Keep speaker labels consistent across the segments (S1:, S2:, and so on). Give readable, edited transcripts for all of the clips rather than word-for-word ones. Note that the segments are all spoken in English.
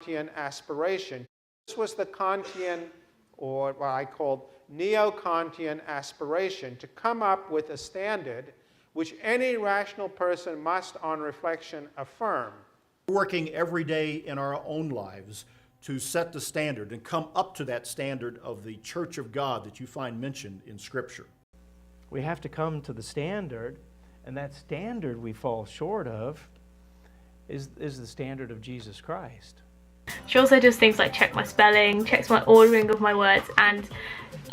S1: Kantian aspiration. This was the Kantian, or what I called neo-Kantian aspiration, to come up with a standard which any rational person must, on reflection, affirm.
S2: We're working every day in our own lives to set the standard and come up to that standard of the Church of God that you find mentioned in Scripture.
S3: We have to come to the standard, and that standard we fall short of is the standard of Jesus Christ.
S4: She also does things like check my spelling, checks my ordering of my words, and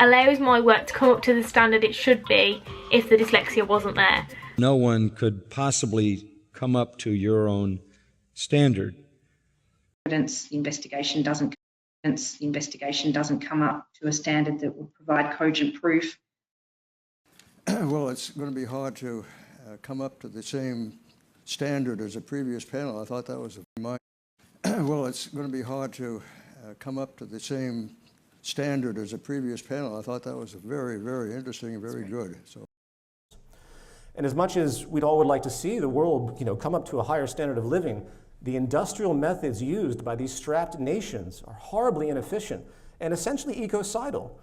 S4: allows my work to come up to the standard it should be if the dyslexia wasn't there.
S5: No one could possibly come up to your own standard.
S6: Evidence investigation doesn't come up to a standard that will provide cogent proof.
S7: Well, it's going to be hard to come up to the same standard as a previous panel. I thought that was well, it's going to be hard to come up to the same standard as a previous panel. I thought that was very, very interesting and very good. So.
S8: And as much as we'd all would like to see the world, come up to a higher standard of living, the industrial methods used by these strapped nations are horribly inefficient and essentially ecocidal.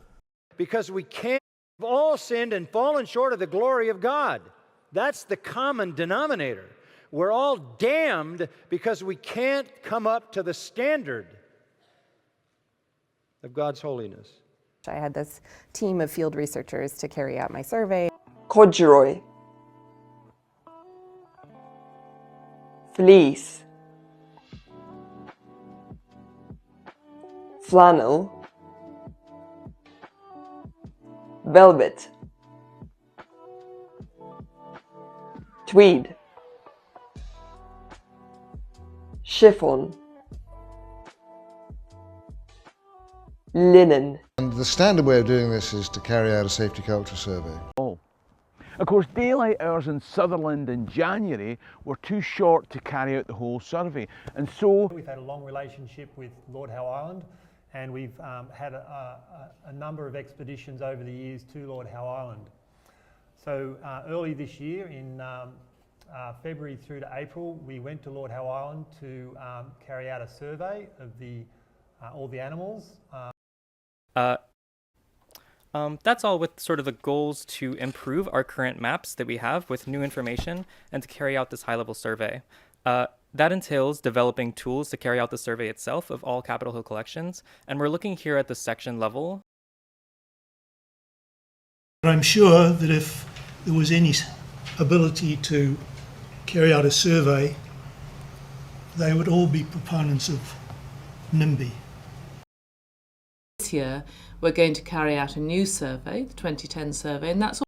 S9: Because we can't have all sinned and fallen short of the glory of God. That's the common denominator. We're all damned because we can't come up to the standard of God's holiness.
S10: I had this team of field researchers to carry out my survey.
S11: Corduroy, fleece, flannel, velvet, tweed, chiffon, linen.
S12: And the standard way of doing this is to carry out a safety culture survey.
S13: Of course, daylight hours in Sutherland in January were too short to carry out the whole survey, and so
S14: we've had a long relationship with Lord Howe Island, and we've had a number of expeditions over the years to Lord Howe Island. So early this year, in February through to April, we went to Lord Howe Island to carry out a survey of all the animals.
S15: That's all with sort of the goals to improve our current maps that we have with new information and to carry out this high-level survey. That entails developing tools to carry out the survey itself of all Capitol Hill collections, and we're looking here at the section level.
S16: I'm sure that if there was any ability to carry out a survey, they would all be proponents of NIMBY.
S17: This year we're going to carry out a new survey, the 2010 survey, and that's all.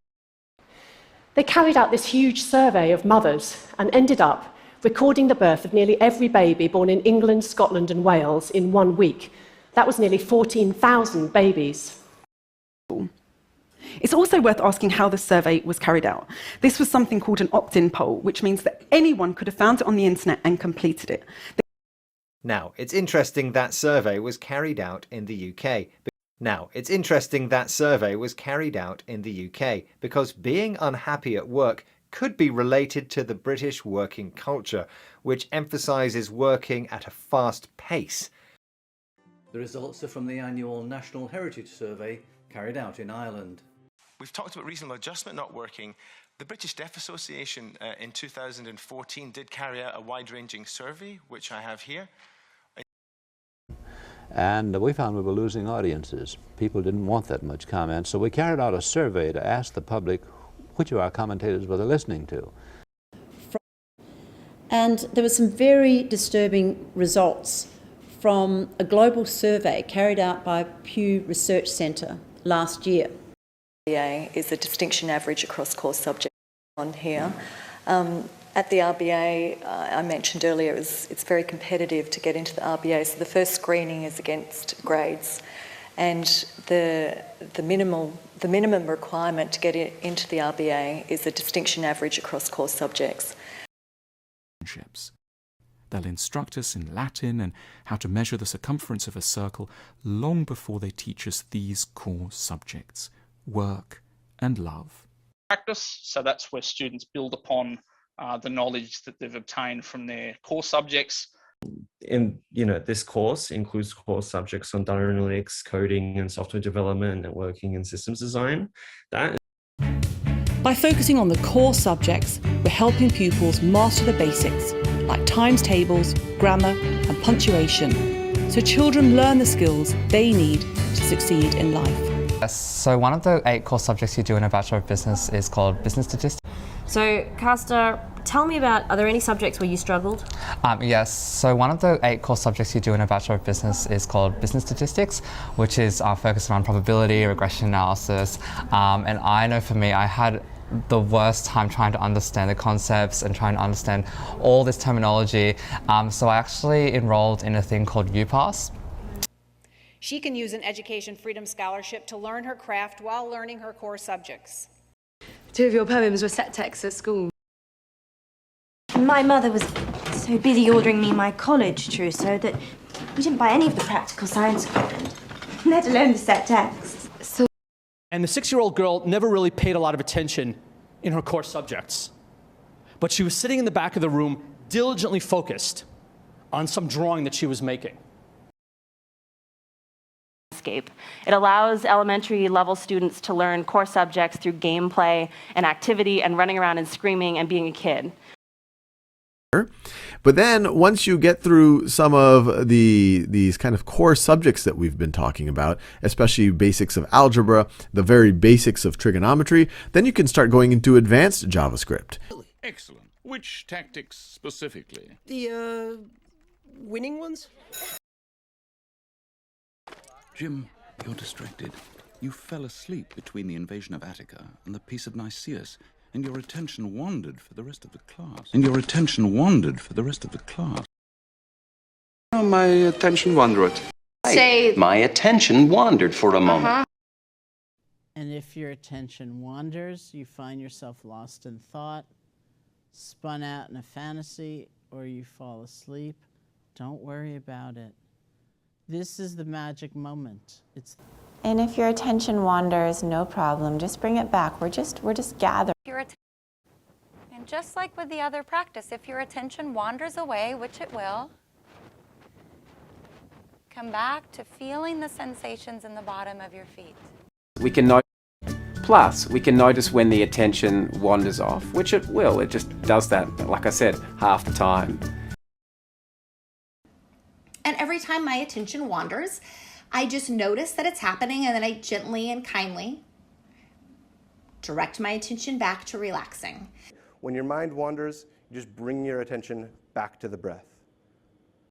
S18: They carried out this huge survey of mothers and ended up recording the birth of nearly every baby born in England, Scotland and Wales in 1 week. That was nearly 14,000 babies.
S19: It's also worth asking how the survey was carried out. This was something called an opt-in poll, which means that anyone could have found it on the internet and completed it.
S20: Now, it's interesting that survey was carried out in the UK. Because being unhappy at work could be related to the British working culture, which emphasises working at a fast pace.
S6: The results are from the annual National Heritage Survey carried out in Ireland.
S2: We've talked about reasonable adjustment not working. The British Deaf Association in 2014 did carry out a wide-ranging survey, which I have here.
S3: And we found we were losing audiences. People didn't want that much comment, so we carried out a survey to ask the public which of our commentators were they listening to.
S4: And there were some very disturbing results from a global survey carried out by Pew Research Centre last year.
S11: RBA is the distinction average across course subjects on here. At the RBA, I mentioned earlier, it's very competitive to get into the RBA, so the first screening is against grades, and the minimum requirement to get into the RBA is a distinction average across course subjects.
S9: They'll instruct us in Latin and how to measure the circumference of a circle long before they teach us these core subjects: work and love.
S13: Practice, so that's where students build upon the knowledge that they've obtained from their core subjects
S21: In this course includes core subjects on data analytics, coding and software development, networking and systems design.
S22: By focusing on the core subjects, we're helping pupils master the basics, like times tables, grammar and punctuation, so children learn the skills they need to succeed in life.
S23: So one of the 8 core subjects you do in a Bachelor of Business is called Business Statistics.
S24: So, Castor, tell me are there any subjects where you struggled?
S23: Yes, so one of the 8 core subjects you do in a Bachelor of Business is called Business Statistics, which is focused on probability, regression analysis, and I know for me, I had the worst time trying to understand the concepts and trying to understand all this terminology, so I actually enrolled in a thing called UPass.
S25: She can use an Education Freedom Scholarship to learn her craft while learning her core subjects.
S26: 2 of your poems were set texts at school.
S27: My mother was so busy ordering me my college trousseau that we didn't buy any of the practical science equipment, let alone the set texts.
S28: And the 6-year-old girl never really paid a lot of attention in her core subjects. But she was sitting in the back of the room, diligently focused on some drawing that she was making.
S24: It allows elementary level students to learn core subjects through gameplay and activity and running around and screaming and being a kid.
S29: But then once you get through some of these kind of core subjects that we've been talking about, especially basics of algebra, the very basics of trigonometry, then you can start going into advanced JavaScript.
S30: Excellent. Which tactics specifically?
S31: The, winning ones?
S30: Jim, you're distracted. You fell asleep between the invasion of Attica and the Peace of Nicaeus, and your attention wandered for the rest of the class.
S32: Oh, my attention wandered.
S24: Say-
S32: My attention wandered for a moment.
S33: And if your attention wanders, you find yourself lost in thought, spun out in a fantasy, or you fall asleep, don't worry about it. This is the magic moment.
S34: And if your attention wanders, no problem. Just bring it back. We're just gathering.
S35: And just like with the other practice, if your attention wanders away, which it will, come back to feeling the sensations in the bottom of your feet.
S36: We can notice when the attention wanders off, which it will. It just does that, like I said, half the time.
S37: And every time my attention wanders, I just notice that it's happening, and then I gently and kindly direct my attention back to relaxing.
S38: When your mind wanders, you just bring your attention back to the breath.